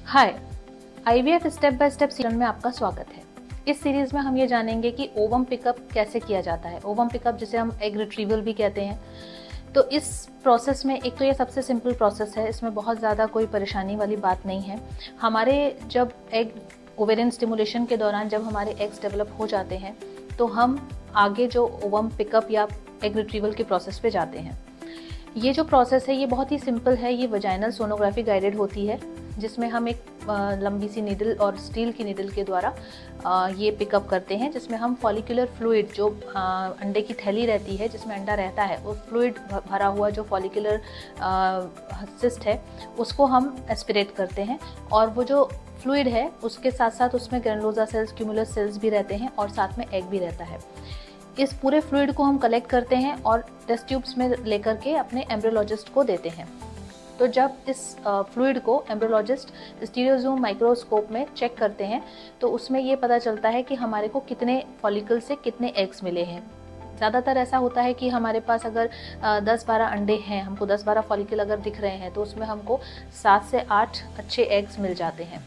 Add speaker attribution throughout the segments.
Speaker 1: Hi, IVF step by step series में आपका स्वागत है। इस सीरीज में हम ये जानेंगे कि ओवम पिकअप कैसे किया जाता है। ओवम पिकअप जिसे हम एग रिट्रीवल भी कहते हैं। तो इस प्रोसेस में एक तो ये सबसे सिंपल प्रोसेस है, इसमें बहुत ज़्यादा कोई परेशानी वाली बात नहीं है। हमारे जब एग ओवेरियन स्टिमुलेशन के दौरान जब हमारे एग्स डेवलप हो जाते हैं तो हम आगे जो ओवम पिकअप या एग रिट्रीवल के प्रोसेस पे जाते हैं। ये जो प्रोसेस है ये बहुत ही सिंपल है। ये वजाइनल सोनोग्राफी गाइडेड होती है, जिसमें हम एक लंबी सी नीडल और स्टील की नीडल के द्वारा ये पिकअप करते हैं, जिसमें हम फॉलिकुलर फ्लूइड जो अंडे की थैली रहती है जिसमें अंडा रहता है, वो फ्लूइड भरा हुआ जो फॉलिकुलर सिस्ट है उसको हम एस्पिरेट करते हैं। और वो जो फ्लूइड है उसके साथ साथ उसमें ग्रेनुलोसा सेल्स, क्यूमुलस सेल्स भी रहते हैं और साथ में एग भी रहता है। इस पूरे फ्लूइड को हम कलेक्ट करते हैं और टेस्ट ट्यूब्स में लेकर के अपने एम्ब्रियोलॉजिस्ट को देते हैं। तो जब इस फ्लूइड को एम्ब्रियोलॉजिस्ट स्टीरियोजूम माइक्रोस्कोप में चेक करते हैं तो उसमें ये पता चलता है कि हमारे को कितने फॉलिकल से कितने एग्स मिले हैं। ज़्यादातर ऐसा होता है कि हमारे पास अगर 10-12 अंडे हैं, हमको 10-12 फॉलिकल अगर दिख रहे हैं तो उसमें हमको 7 से 8 अच्छे एग्स मिल जाते हैं।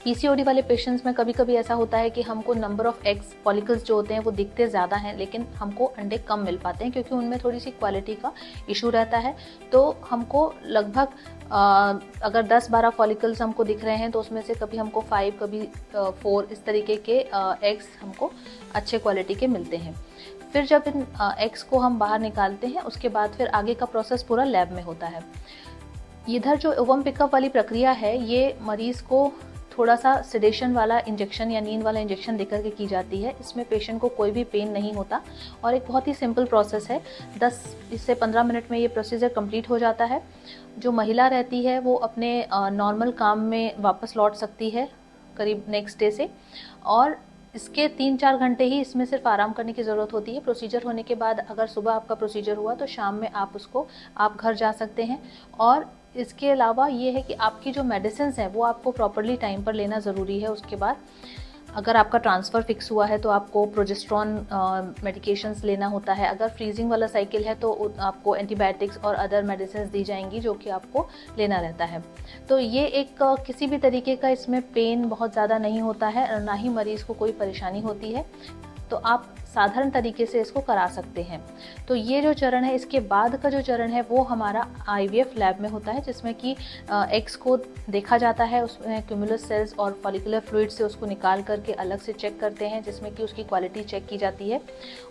Speaker 1: पीसीओडी वाले पेशेंट्स में कभी कभी ऐसा होता है कि हमको नंबर ऑफ एग्स फॉलिकल्स जो होते हैं वो दिखते ज़्यादा हैं, लेकिन हमको अंडे कम मिल पाते हैं क्योंकि उनमें थोड़ी सी क्वालिटी का इशू रहता है। तो हमको लगभग अगर 10-12 फॉलिकल्स हमको दिख रहे हैं तो उसमें से कभी हमको 5, कभी 4 इस तरीके के एग्स हमको अच्छे क्वालिटी के मिलते हैं। फिर जब इन एग्स को हम बाहर निकालते हैं उसके बाद फिर आगे का प्रोसेस पूरा लैब में होता है। इधर जो ओवम पिकअप वाली प्रक्रिया है ये मरीज़ को थोड़ा सा सिडेशन वाला इंजेक्शन या नींद वाला इंजेक्शन देकर के की जाती है। इसमें पेशेंट को कोई भी पेन नहीं होता और एक बहुत ही सिंपल प्रोसेस है। 10 से 15 मिनट में ये प्रोसीजर कंप्लीट हो जाता है। जो महिला रहती है वो अपने नॉर्मल काम में वापस लौट सकती है करीब नेक्स्ट डे से, और इसके 3-4 घंटे ही इसमें सिर्फ आराम करने की ज़रूरत होती है। प्रोसीजर होने के बाद अगर सुबह आपका प्रोसीजर हुआ तो शाम में आप घर जा सकते हैं। और इसके अलावा ये है कि आपकी जो मेडिसिन्स हैं वो आपको प्रॉपरली टाइम पर लेना ज़रूरी है। उसके बाद अगर आपका ट्रांसफ़र फिक्स हुआ है तो आपको प्रोजेस्ट्रॉन मेडिकेशंस लेना होता है। अगर फ्रीजिंग वाला साइकिल है तो आपको एंटीबायोटिक्स और अदर मेडिसिन्स दी जाएंगी जो कि आपको लेना रहता है। तो ये एक किसी भी तरीके का इसमें पेन बहुत ज़्यादा नहीं होता है और ना ही मरीज़ को कोई परेशानी होती है। तो आप साधारण तरीके से इसको करा सकते हैं। तो ये जो चरण है, इसके बाद का जो चरण है वो हमारा आईवीएफ लैब में होता है, जिसमें कि एग्स को देखा जाता है, उसमें क्यूमुलस सेल्स और फॉलिकुलर फ्लूइड से उसको निकाल करके अलग से चेक करते हैं, जिसमें कि उसकी क्वालिटी चेक की जाती है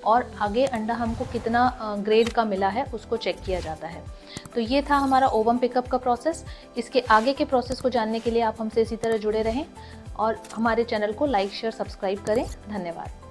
Speaker 1: और आगे अंडा हमको कितना ग्रेड का मिला है उसको चेक किया जाता है। तो ये था हमारा ओवम पिकअप का प्रोसेस। इसके आगे के प्रोसेस को जानने के लिए आप हमसे इसी तरह जुड़े रहें और हमारे चैनल को लाइक, शेयर, सब्सक्राइब करें। धन्यवाद।